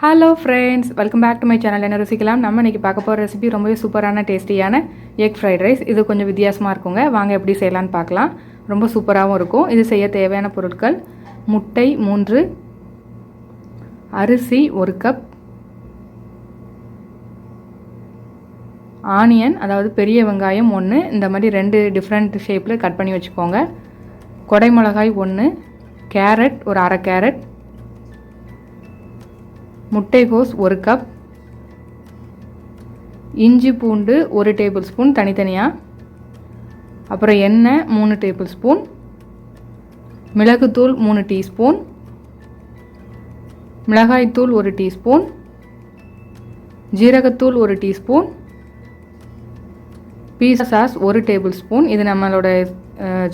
Hello friends, welcome back to my channel. என்ன ருசிக்கலாம். நம்ம இன்றைக்கி பார்க்க போகிற ரெசிபி ரொம்பவே சூப்பரான டேஸ்டியான எக் ஃப்ரைட் ரைஸ். இது கொஞ்சம் வித்தியாசமாக இருக்குங்க. வாங்க எப்படி செய்யலான்னு பார்க்கலாம். ரொம்ப சூப்பராகவும் இருக்கும். இது செய்ய தேவையான பொருட்கள்: முட்டை 3, அரிசி 1 கப், ஆனியன் அதாவது பெரிய வெங்காயம் 1, இந்த மாதிரி 2 டிஃப்ரெண்ட் ஷேப்பில் கட் பண்ணி வச்சுக்கோங்க, கொடை மிளகாய் 1, கேரட் ஒரு அரை கேரட், முட்டைகோஸ் 1 கப், இஞ்சி பூண்டு 1 டேபிள் ஸ்பூன் தனித்தனியாக, அப்புறம் எண்ணெய் 3 டேபிள் ஸ்பூன், மிளகுத்தூள் 3 டீஸ்பூன், மிளகாய்த்தூள் 1 டீஸ்பூன், ஜீரகத்தூள் 1 டீஸ்பூன், பீஸா சாஸ் 1 டேபிள் ஸ்பூன், இது நம்மளோட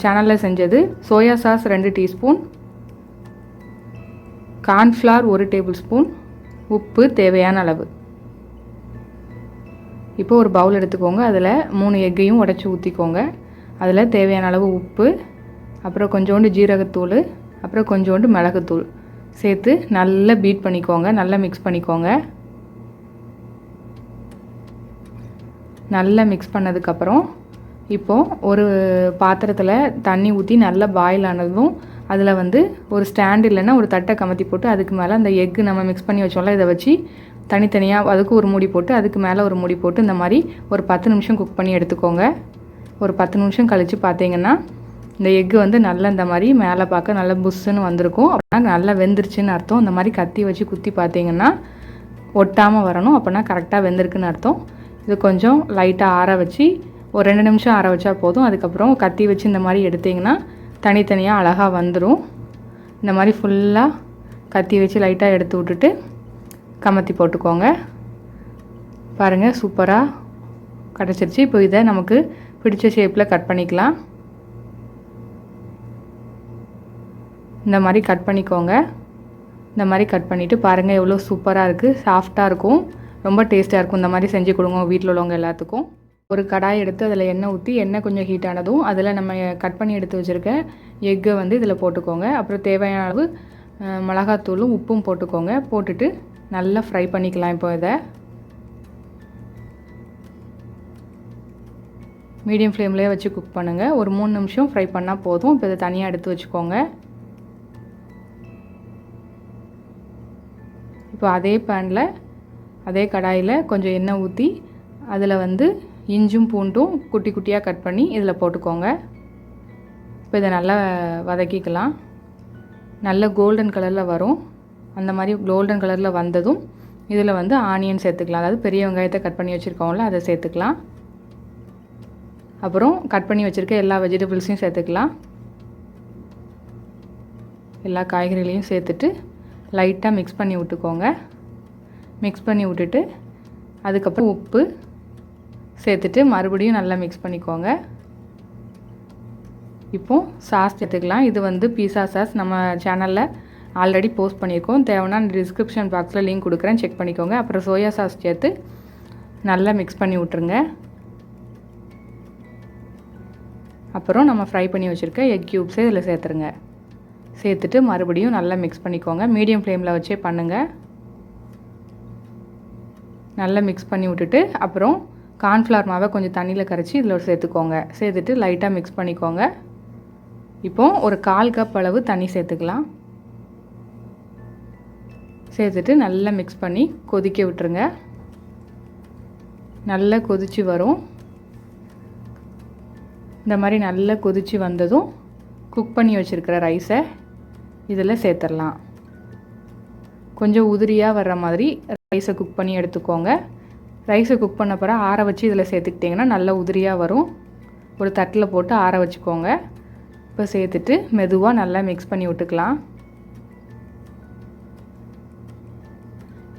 சேனலில் செஞ்சது, soya sauce 2 teaspoon, cornflour 1 table spoon, உப்பு தேவையான அளவு. இப்போ ஒரு பவுல் எடுத்துக்கோங்க. அதில் 3 எக்கையும் உடச்சி ஊற்றிக்கோங்க. அதில் தேவையான அளவு உப்பு, அப்புறம் கொஞ்சோண்டு ஜீரகத்தூள், அப்புறம் கொஞ்சோண்டு மிளகுத்தூள் சேர்த்து நல்லா பீட் பண்ணிக்கோங்க. நல்லா மிக்ஸ் பண்ணிக்கோங்க. நல்லா மிக்ஸ் பண்ணதுக்கப்புறம் இப்போது ஒரு பாத்திரத்தில் தண்ணி ஊற்றி நல்லா பாயில் ஆனதும் அதில் ஒரு ஸ்டாண்ட் இல்லைன்னா ஒரு தட்டை கமத்தி போட்டு அதுக்கு மேலே அந்த எக்கு நம்ம மிக்ஸ் பண்ணி வச்சோம்ல, இதை வச்சு தனித்தனியாக அதுக்கு ஒரு மூடி போட்டு அதுக்கு மேலே ஒரு மூடி போட்டு இந்த மாதிரி ஒரு 10 நிமிஷம் குக் பண்ணி எடுத்துக்கோங்க. ஒரு 10 நிமிஷம் கழித்து பார்த்தீங்கன்னா இந்த எக்கு நல்லா இந்த மாதிரி மேலே பார்க்க நல்லா புஷ்ஷுன்னு வந்திருக்கும். அப்படின்னா நல்லா வெந்துருச்சுன்னு அர்த்தம். இந்த மாதிரி கத்தி வச்சு குத்தி பார்த்தீங்கன்னா ஒட்டாமல் வரணும். அப்படின்னா கரெக்டாக வெந்திருக்குன்னு அர்த்தம். இது கொஞ்சம் லைட்டாக ஆற வச்சு ஒரு 2 நிமிஷம் ஆற வச்சா போதும். அதுக்கப்புறம் கத்தி வச்சு இந்த மாதிரி எடுத்திங்கன்னா தனித்தனியாக அழகாக வந்துடும். இந்த மாதிரி ஃபுல்லாக கத்தி வச்சு லைட்டாக எடுத்து விட்டுட்டு கமத்தி போட்டுக்கோங்க. பாருங்கள், சூப்பராக கிடச்சிருச்சு. இப்போ இதை நமக்கு பிடிச்ச ஷேப்பில் கட் பண்ணிக்கலாம். இந்த மாதிரி கட் பண்ணிக்கோங்க. இந்த மாதிரி கட் பண்ணிவிட்டு பாருங்கள் எவ்வளோ சூப்பராக இருக்குது. சாஃப்டாக இருக்கும், ரொம்ப டேஸ்ட்டாக இருக்கும். இந்த மாதிரி செஞ்சு கொடுங்க வீட்டில் உள்ளவங்க எல்லாத்துக்கும். ஒரு கடாய் எடுத்து அதில் எண்ணெய் ஊற்றி எண்ணெய் கொஞ்சம் ஹீட் ஆனதும் அதில் நம்ம கட் பண்ணி எடுத்து வச்சுருக்க எக்கை இதில் போட்டுக்கோங்க. அப்புறம் தேவையான அளவு மிளகாத்தூளும் உப்பும் போட்டுக்கோங்க. போட்டுட்டு நல்லா ஃப்ரை பண்ணிக்கலாம். இப்போ இதை மீடியம் ஃப்ளேம்லேயே வச்சு குக் பண்ணுங்கள். ஒரு 3 நிமிஷம் ஃப்ரை பண்ணால் போதும். இப்போ இதை தனியாக எடுத்து வச்சுக்கோங்க. இப்போ அதே பேனில் அதே கடாயில் கொஞ்சம் எண்ணெய் ஊற்றி அதில் இஞ்சும் பூண்டும் குட்டி குட்டியாக கட் பண்ணி இதில் போட்டுக்கோங்க. இப்போ இதை நல்லா வதக்கிக்கலாம். நல்ல கோல்டன் கலரில் வரும். அந்த மாதிரி கோல்டன் கலரில் வந்ததும் இதில் ஆனியன் சேர்த்துக்கலாம். அதாவது பெரிய வெங்காயத்தை கட் பண்ணி வச்சுருக்கோம்ல, அதை சேர்த்துக்கலாம். அப்புறம் கட் பண்ணி வச்சுருக்க எல்லா வெஜிடபிள்ஸையும் சேர்த்துக்கலாம். எல்லா காய்கறிகளையும் சேர்த்துட்டு லைட்டாக மிக்ஸ் பண்ணி விட்டுக்கோங்க. மிக்ஸ் பண்ணி விட்டுட்டு அதுக்கப்புறம் உப்பு சேர்த்துட்டு மறுபடியும் நல்லா மிக்ஸ் பண்ணிக்கோங்க. இப்போது சாஸ் சேர்த்துக்கலாம். இது பீஸா சாஸ் நம்ம சேனலில் ஆல்ரெடி போஸ்ட் பண்ணியிருக்கோம். தேவைன்னா டிஸ்கிரிப்ஷன் பாக்ஸில் லிங்க் கொடுக்குறேன், செக் பண்ணிக்கோங்க. அப்புறம் சோயா சாஸ் சேர்த்து நல்லா மிக்ஸ் பண்ணி விட்ருங்க. அப்புறம் நம்ம ஃப்ரை பண்ணி வச்சுருக்க எக் க்யூப்ஸை இதில் சேர்த்துருங்க. சேர்த்துட்டு மறுபடியும் நல்லா மிக்ஸ் பண்ணிக்கோங்க. மீடியம் ஃப்ளேமில் வச்சே பண்ணுங்கள். நல்லா மிக்ஸ் பண்ணி விட்டுட்டு அப்புறம் கார்ன்ஃப்ளவர் மாவை கொஞ்சம் தண்ணியில் கரைச்சி இதில் சேர்த்துக்கோங்க. சேர்த்துட்டு லைட்டாக மிக்ஸ் பண்ணிக்கோங்க. இப்போது ஒரு 1/4 கப் அளவு தண்ணி சேர்த்துக்கலாம். சேர்த்துட்டு நல்லா மிக்ஸ் பண்ணி கொதிக்க விட்டுருங்க. நல்லா கொதித்து வரும். இந்த மாதிரி நல்லா கொதித்து வந்ததும் குக் பண்ணி வச்சுருக்கிற ரைஸை இதில் சேர்த்துடலாம். கொஞ்சம் உதிரியாக வர்ற மாதிரி ரைஸை குக் பண்ணி எடுத்துக்கோங்க. ரைஸை குக் பண்ண பிறகு ஆற வச்சு இதில் சேர்த்துக்கிட்டிங்கன்னா நல்லா உதிரியாக வரும். ஒரு தட்டில் போட்டு ஆற வச்சுக்கோங்க. இப்போ சேர்த்துட்டு மெதுவாக நல்லா மிக்ஸ் பண்ணி விட்டுக்கலாம்.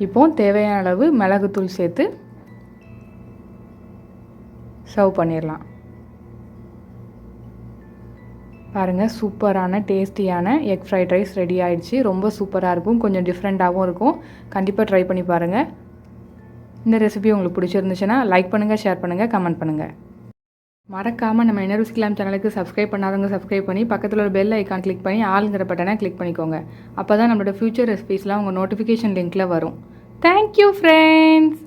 இப்போது தேவையான அளவு மிளகுத்தூள் சேர்த்து சர்வ் பண்ணிடலாம். பாருங்கள், சூப்பரான டேஸ்டியான எக் ஃப்ரைட் ரைஸ் ரெடி ஆகிடுச்சு. ரொம்ப சூப்பராக இருக்கும், கொஞ்சம் டிஃப்ரெண்ட்டாகவும் இருக்கும். கண்டிப்பாக ட்ரை பண்ணி பாருங்கள். இந்த ரெசிபி உங்களுக்கு பிடிச்சிருந்துச்சுன்னா லைக் பண்ணுங்கள், ஷேர் பண்ணுங்கள், கமெண்ட் பண்ணுங்கள். மறக்காமல் நம்ம என்ன ருசிக்கலாம் சேனலுக்கு சப்ஸ்கிரைப் பண்ணாதவங்க சப்ஸ்கிரைப் பண்ணி பக்கத்தில் ஒரு பெல் ஐக்கான் கிளிக் பண்ணி ஆளுங்கிற பட்டனை கிளிக் பண்ணிக்கோங்க. அப்போ தான் நம்மளோட ஃபியூச்சர் ரெசிபீஸ்லாம் உங்கள் நோட்டிஃபிகேஷன் லிங்க்கில் வரும். Thank you friends.